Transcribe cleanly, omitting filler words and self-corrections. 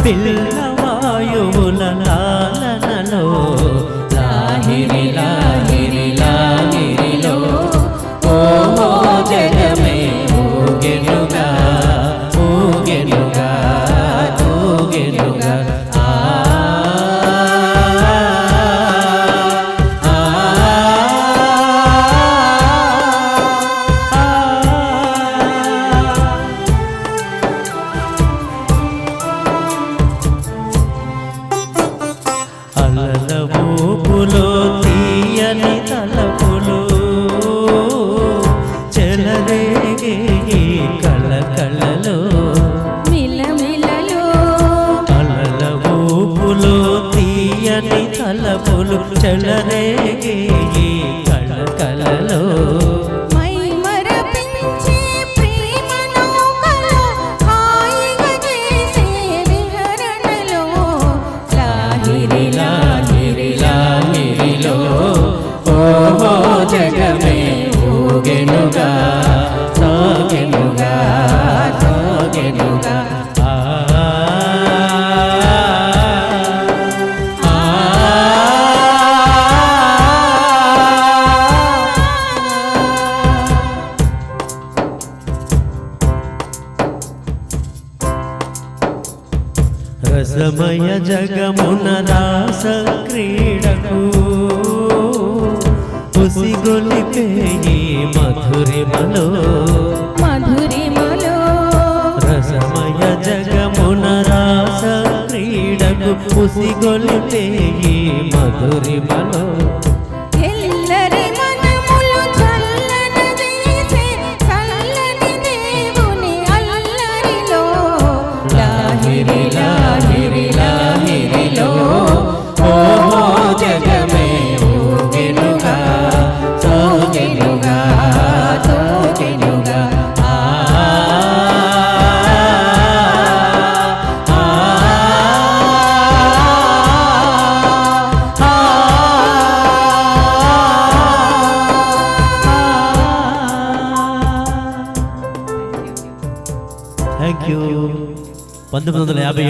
పిల్లవాయువుల లాలనలో లాహిరి లాహిరి లాహిరిలో ఓహో జగమే ఊగెనుగా ఊగెనుగా ఊగెనుగా అలల ఊపులో తీయని తలపులు చెలరేగే కళకళలో మిలమిలలో అలల ఊపులో తీయని తలపులు చెలరేగే కళకళలో లాహిరి లాహిరిలో ఓహో జగమే ఊగెనుగా సాగెనుగా సాగెనుగా రసమయ జగమున రాస క్రీడకు ఉసిగొలిపే మధురిమలో మధురిమలో రసమయ జగమున రాస క్రీడకు ఉసిగొలిపే మధురిమలో ఎల్లరి మనములు చల్లనదీసే చల్లని దేవుని అల్లరిలో లాహిరి లాహిరి లాహిరిలో ఓహో జగమే ఊగెనుగా సాగెనుగా సాగెనుగా థ్యాంక్ యూ. 1957